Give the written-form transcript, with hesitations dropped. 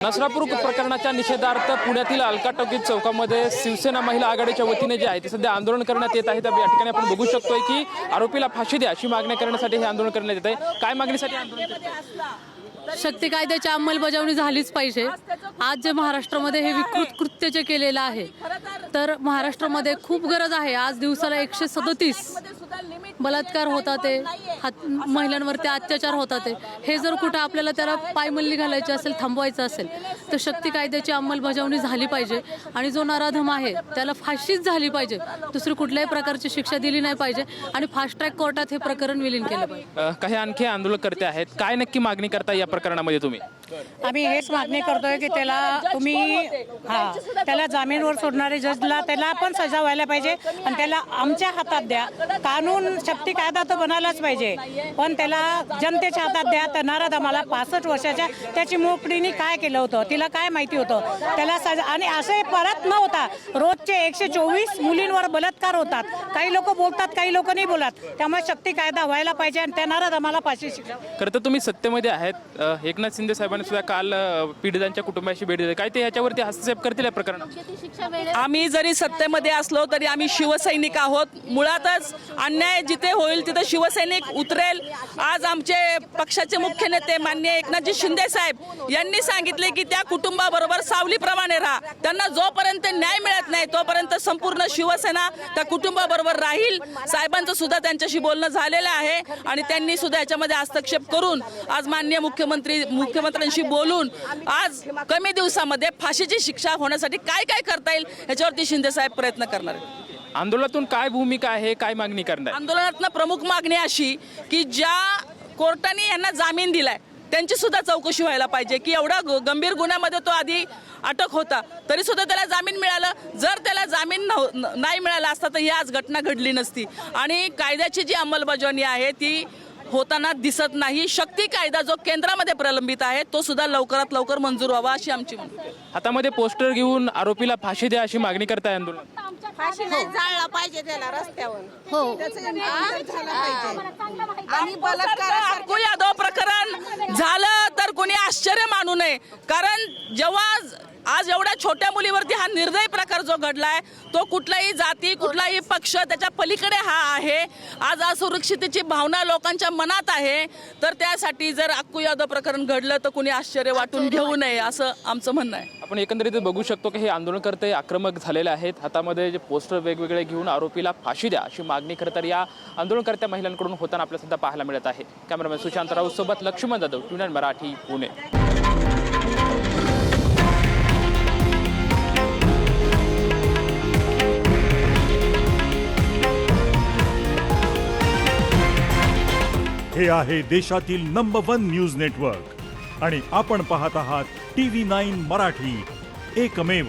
नसरापूर प्रकरणाच्या निषेधार्थ पुण्यातील अलका टॉकीज चौकामध्ये शिवसेना महिला आघाडीच्या वतीने जे आहे ते सध्या आंदोलन करण्यात येत आहे। तर या ठिकाणी आपण बघू शकतोय की आरोपीला फाशी द्या अशी मागणी करण्यासाठी हे आंदोलन करण्यात येत आहे। काय मागणीसाठी आंदोलन करत आहे? शक्ती कायद्याची अंमलबजावणी झालीच पाहिजे। आज जे महाराष्ट्रामध्ये हे विकृत कृत्य जे केलेलं आहे तर महाराष्ट्रामध्ये खूप गरज आहे। आज दिवसाला 137 बलात्कार होतात, महिलांवरती अत्याचार होतात। हे जर कुठं आपल्याला त्याला पायमल्ली घालायची असेल, थांबवायचं असेल तर शक्ती कायद्याची अंमलबजावणी झाली पाहिजे आणि जो नराधम आहे त्याला फाशीच झाली पाहिजे। दुसरी कुठल्याही प्रकारची शिक्षा दिली नाही पाहिजे आणि फास्ट ट्रॅक कोर्टात हे प्रकरण विलीन केलं पाहिजे। काही आणखी आंदोलनकर्ते आहेत, काय नक्की मागणी करता या प्रकरणामध्ये तुम्ही? आम्ही हेच मागणी करतोय की त्याला जामीनवर सोडणारे जजला त्याला पण सजा व्हायला पाहिजे आणि त्याला आमच्या हातात द्या। कानून शक्ती कायदा तर बनायलाच पाहिजे, पण त्याला जनतेच्या हातात द्या। तर नराधमाला 65 वर्षाच्या त्याची मोकळीने काय केलं होतं, तिला काय माहिती होतं, त्याला सजा। आणि असे परत न होता रोजचे 124 मुलींवर बलात्कार होतात। काही लोक बोलतात, काही लोक नाही बोलत। त्यामुळे शक्ती कायदा व्हायला पाहिजे आणि त्या नराधमाला फाशी शिक्षा। खरं तर तुम्ही सत्तेमध्ये आहेत, एकनाथ शिंदे साहेबांनी सुद्धा काल पीडितांच्या कुटुंबाशी भेट दिली, काय ते याच्यावरती हस्तक्षेप करतील या प्रकरणात? आम्ही जरी सत्तेमध्ये असलो तरी आम्ही शिवसैनिक आहोत। मुळातच अन्याय जिथे होईल तिथे शिवसैनिक उतरेल। आज आमचे पक्षाचे मुख्य नेते माननीय एकनाथजी शिंदे साहेब यांनी सांगितले की त्या कुटुंबाबरोबर सावलीप्रमाणे राहा। त्यांना जोपर्यंत न्याय मिळत नाही तोपर्यंत संपूर्ण शिवसेना त्या कुटुंबाबरोबर राहील। साहेबांचं सुद्धा त्यांच्याशी बोलणं झालेलं आहे आणि त्यांनी सुद्धा याच्यामध्ये हस्तक्षेप करून आज माननीय मुख्यमंत्र्यांशी बोलून आज कमी दिवसामध्ये फाशीची शिक्षा होण्यासाठी काय काय करता येईल याच्यावरती शिंदे साहेब प्रयत्न करणार आहेत। आंदोलनातून काय भूमिका आहे, काय मागणी करणार? आंदोलनातनं प्रमुख मागणी अशी की ज्या कोर्टाने यांना जामीन दिलाय त्यांची सुद्धा चौकशी व्हायला पाहिजे की एवढा गंभीर गुन्ह्यामध्ये तो आधी अटक होता तरी सुद्धा त्याला जामीन मिळालं। जर त्याला जामीन नाही मिळाला असता तर ही आज घटना घडली नसती आणि कायद्याची जी अंमलबजावणी आहे ती होताना दिसत नाही। शक्ती कायदा जो केंद्रामध्ये प्रलंबित आहे तो सुद्धा लवकरात लवकर मंजूर व्हावा अशी आमची मागणी। हातामध्ये पोस्टर घेऊन आरोपीला फाशी द्या अशी मागणी करताय आंदोलन? फाशी नाही जाळला पाहिजे त्याला रस्त्यावर। हो, आणि बलात्कार अक्कू यादव प्रकरण झालं तर कोणी आश्चर्य मानू नये, कारण जेव्हा आज एवढ्या छोट्या मुलीवरती हा निर्दयी प्रकार जो घडलाय तो कुठलाही जाती कुठलाही पक्ष त्याच्या पलीकडे हा आहे। आज असुरक्षिततेची भावना लोकांच्या मनात आहे, तर त्यासाठी जर अक्कू यादव प्रकरण घडलं तर कुणी आश्चर्य वाटून घेऊ नये असं आमचं म्हणणं आहे। आपण एकंदरीत बघू शकतो की हे आंदोलनकर्ते आक्रमक झालेले आहेत, हातामध्ये जे पोस्टर वेगवेगळे घेऊन आरोपीला फाशी द्या अशी मागणी खरं तर या आंदोलनकर्त्या महिलांकडून होताना आपल्याला सुद्धा पाहायला मिळत आहे। कॅमेरामॅन सुशांत राऊत सोबत लक्ष्मण जाधव, ट्यून मराठी, पुणे। हे आहे देशातील नंबर 1 न्यूज नेटवर्क आणि आपण पाहत आहात TV9 मराठी, एकमेव।